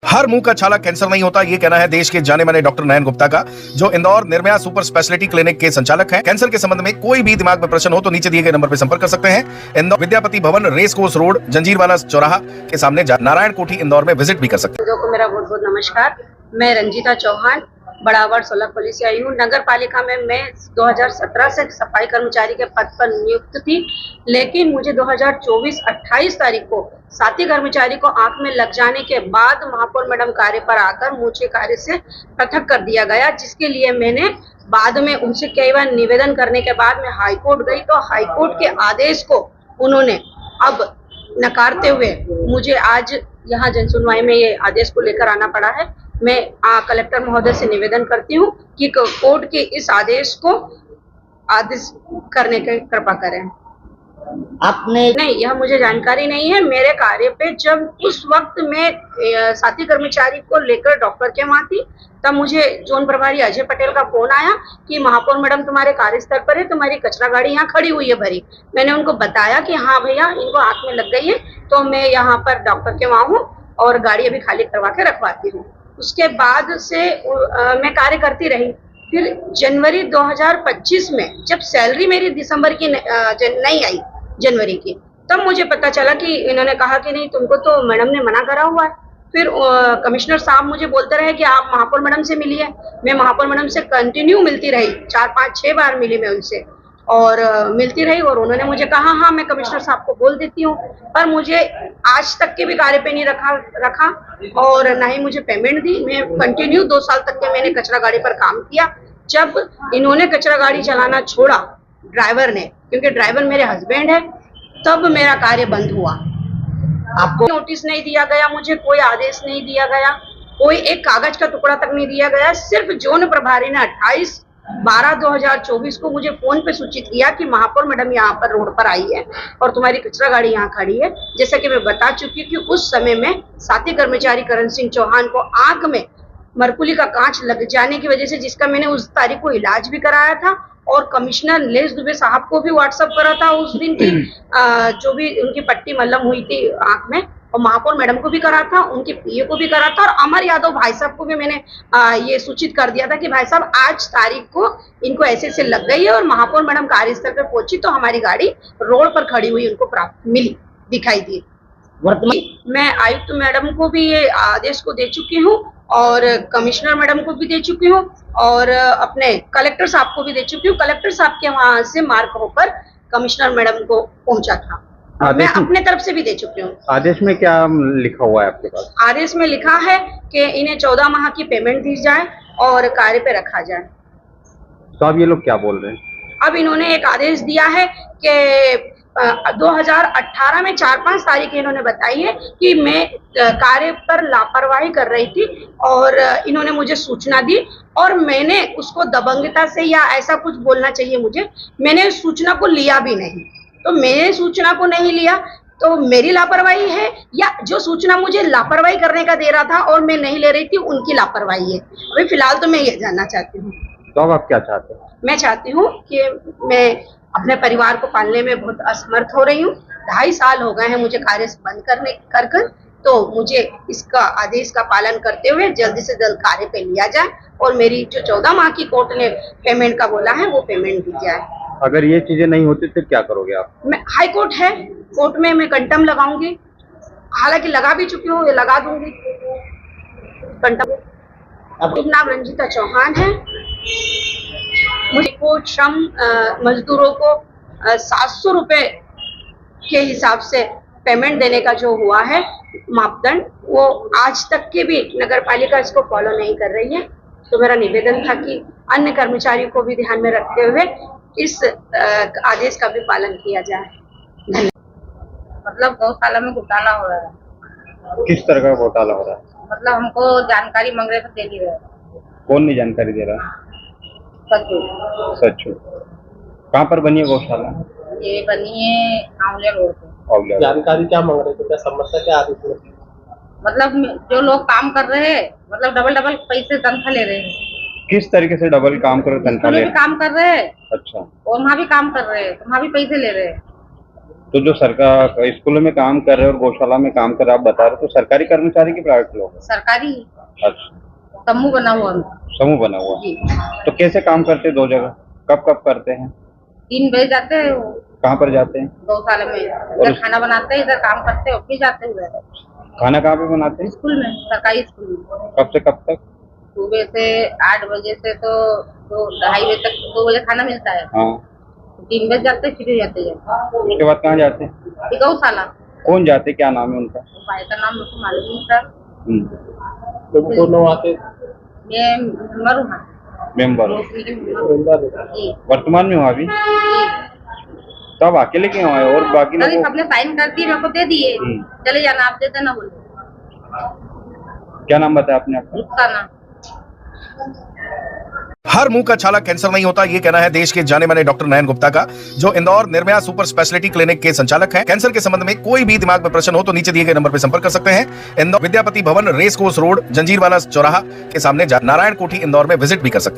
हर मुंह का छाला कैंसर नहीं होता, ये कहना है देश के जाने माने डॉक्टर नयन गुप्ता का, जो Indore Nirbhaya super speciality clinic के संचालक हैं। कैंसर के संबंध में कोई भी दिमाग में प्रश्न हो तो नीचे दिए गए नंबर पर संपर्क कर सकते हैं। इंदौर विद्यापति भवन, रेस कोर्स रोड, जंजीरवाला चौराहा के सामने नारायण कोठी इंदौर में विजिट भी कर सकते हैं। को मेरा बहुत बहुत नमस्कार। मैं रंजीता चौहान, बड़ावर 16 पुलिस से आई हूँ। नगर पालिका में मैं 2017 से सफाई कर्मचारी के पद पर नियुक्त थी, लेकिन मुझे 2024-28 तारीख को साथी कर्मचारी को आंख में लग जाने के बाद महापौर मैडम कार्य पर आकर मुझे कार्य से पृथक कर दिया गया, जिसके लिए मैंने बाद में उनसे कई बार निवेदन करने के बाद मैं हाईकोर्ट गई, तो हाईकोर्ट के आदेश को उन्होंने अब नकारते हुए मुझे आज यहाँ जनसुनवाई में ये आदेश को लेकर आना पड़ा है। मैं कलेक्टर महोदय से निवेदन करती हूँ कि कोर्ट के इस आदेश को आदेश करने की कृपा करें। आपने नहीं, यह मुझे जानकारी नहीं है। मेरे कार्य पे जब उस वक्त मैं साथी कर्मचारी को लेकर डॉक्टर के वहां थी, तब मुझे जोन प्रभारी अजय पटेल का फोन आया कि महापौर मैडम तुम्हारे कार्यस्थल पर है, तुम्हारी कचरा गाड़ी यहाँ खड़ी हुई है भरी। मैंने उनको बताया कि हाँ भैया, इनको आंख में लग गई है, तो मैं यहाँ पर डॉक्टर के वहां हूँ और गाड़ी अभी खाली करवा के रखवाती हूँ। उसके बाद से मैं कार्य करती रही। फिर जनवरी 2025 में जब सैलरी मेरी दिसंबर की नहीं आई, जनवरी की, तब मुझे पता चला कि इन्होंने कहा कि नहीं, तुमको तो मैडम ने मना करा हुआ है। फिर कमिश्नर साहब मुझे बोलते रहे कि आप महापौर मैडम से मिलिए। मैं महापौर मैडम से कंटिन्यू मिलती रही, 4, 5, 6 बार मिली मैं उनसे और मिलती रही, और उन्होंने मुझे कहा हाँ मैं कमिश्नर साहब को बोल देती हूँ, पर मुझे आज तक के भी कार्य पे नहीं रखा और ना ही मुझे पेमेंट दी। मैं कंटिन्यू 2 साल तक के मैंने कचरा गाड़ी पर काम किया। जब इन्होंने कचरा गाड़ी चलाना छोड़ा ड्राइवर ने, क्योंकि ड्राइवर मेरे हस्बैंड है, तब मेरा कार्य बंद हुआ। आपको नोटिस नहीं दिया गया, मुझे कोई आदेश नहीं दिया गया, कोई एक कागज का टुकड़ा तक नहीं दिया गया। सिर्फ जोन प्रभारी ने 28/12/2024 को मुझे फोन पे सूचित किया कि महापौर मैडम यहाँ पर रोड पर आई है और तुम्हारी कचरा गाड़ी यहाँ खड़ी है। जैसा कि मैं बता चुकी हूँ कि उस समय में साथी कर्मचारी करण सिंह चौहान को आंख में मरकुली का कांच लग जाने की वजह से, जिसका मैंने उस तारीख को इलाज भी कराया था और कमिश्नर नीलेश दुबे साहब को भी व्हाट्सएप करा था उस दिन की जो भी उनकी पट्टी मल्लम हुई थी आंख में, और महापौर मैडम को भी करा था, उनके पीए को भी करा था, और अमर यादव भाई साहब को भी मैंने ये सूचित कर दिया था कि भाई साहब आज तारीख को इनको ऐसे लग गई है और महापौर मैडम कार्यस्थल पर पहुंची तो हमारी गाड़ी रोड पर खड़ी हुई उनको प्राप्त मिली, दिखाई दी। वर्तमान मैं आयुक्त मैडम को भी ये आदेश को दे चुकी हूँ और कमिश्नर मैडम को भी दे चुकी हूँ और अपने कलेक्टर साहब को भी दे चुकी हूँ। कलेक्टर साहब के वहां से मार्क होकर कमिश्नर मैडम को पहुंचा था। मैं अपने तरफ से भी दे चुकी हूँ। आदेश में क्या लिखा हुआ है आपके पास? आदेश में लिखा है कि इन्हें 14 माह की पेमेंट दी जाए और कार्य पे रखा जाए। तो अब ये लोग क्या बोल रहे हैं? अब इन्होंने एक आदेश दिया है कि 2018 में 4-5 तारीख इन्होंने बताई है कि मैं कार्य पर लापरवाही कर रही थी और इन्होंने मुझे सूचना दी और मैंने उसको दबंगता से, या ऐसा कुछ बोलना चाहिए मुझे, मैंने सूचना को लिया भी नहीं। तो मैंने सूचना को नहीं लिया तो मेरी लापरवाही है, या जो सूचना मुझे लापरवाही करने का दे रहा था और मैं नहीं ले रही थी उनकी लापरवाही है। अभी फिलहाल तो मैं ये जानना चाहती हूँ। तो अब आप क्या चाहते हैं? मैं चाहती हूँ कि मैं अपने परिवार को पालने में बहुत असमर्थ हो रही हूँ। 2.5 साल हो गए हैं मुझे कार्य बंद कर तो मुझे इसका आदेश का पालन करते हुए जल्दी से जल्द कार्य पे लिया जाए और मेरी जो 14 माह की कोर्ट ने पेमेंट का बोला है वो पेमेंट दी जाए। अगर ये चीजें नहीं होती तो क्या करोगे आप? मैं हाई कोर्ट है, कोर्ट में मैं कंटम लगाऊंगी, हालांकि लगा भी चुकी हूँ, ये लगा दूंगी कंटम। अब नाम रंजीता चौहान है। मुझे को श्रम मजदूरों को 700 रुपए के हिसाब से पेमेंट देने का जो हुआ है मापदंड, वो आज तक के भी नगर पालिका इसको फॉलो नहीं कर रही है। तो मेरा निवेदन था कि अन्य कर्मचारियों को भी ध्यान में रखते हुए इस आदेश का भी पालन किया जाए। धन्यवाद। मतलब 2 सालों में घोटाला हो रहा है। किस तरह का घोटाला हो रहा है? मतलब हमको जानकारी मांग रहे थे, दे नहीं रहे। कौन नहीं जानकारी दे रहा? सच्चू। कहाँ पर बनी है गौशाला? ये बनी है आंवलिया रोड पे। जानकारी क्या मांग रहे थे, क्या समस्या क्या आ रही थी? मतलब जो लोग काम कर रहे हैं, मतलब डबल पैसे तनख्वाह ले रहे हैं। किस तरीके से डबल काम कर तनख्वाह ले? भी काम कर रहे हैं। अच्छा। और वहाँ भी काम कर रहे हैं, वहाँ भी पैसे ले रहे हैं। तो जो सरकार स्कूलों में काम कर रहे हैं और गौशाला में काम कर रहे हैं, आप बता रहे हो, तो सरकारी कर्मचारी की प्राइवेट लोग हैं? सरकारी अच्छा, समूह बना हुआ उनका। समूह बना हुआ। जी, तो कैसे काम करते हैं दो जगह, कब कब करते हैं, 3 बजे जाते हैं वो कहाँ पर जाते हैं? गौशाला में, इधर खाना बनाते हैं, इधर काम करते हैं, और फिर जाते हैं उधर खाना कहाँ पे बनाते हैं? स्कूल में, सरकारी स्कूल में। कब से कब तक? सुबह से 8 बजे से तो 2-2:30 बजे तक, 2 बजे खाना मिलता है। हाँ, 3 बजे जाते हैं, फिर जाते हैं उसके बाद कहाँ जाते हैं? फिर गौशाला। कौन जाते, क्या नाम है उनका? भाई का नाम मुझको मालूम नहीं सर, हम्म, तो दोनों आते मैं मेंबर हूँ। मेंबर हो। रोशनी की मेंबर हूँ। जी वर्तमान में हो अभी? तब अकेले क्यों आए और बाकी नहीं, लोग? सबने साइन कर दिए, मेरे को दे दिए, चले जाना, आप दे देना बोले। क्या नाम बताया आपने आपका? उसका नाम हर मुंह का छाला कैंसर नहीं होता, ये कहना है देश के जाने माने डॉक्टर नयन गुप्ता का, जो Indore Nirbhaya super speciality clinic के संचालक हैं। कैंसर के संबंध में कोई भी दिमाग में प्रश्न हो तो नीचे दिए गए नंबर पर संपर्क कर सकते हैं। इंदौर विद्यापति भवन, रेस कोर्स रोड, जंजीरवाला चौराहा के सामने नारायण कोठी इंदौर में विजिट भी कर सकते हैं।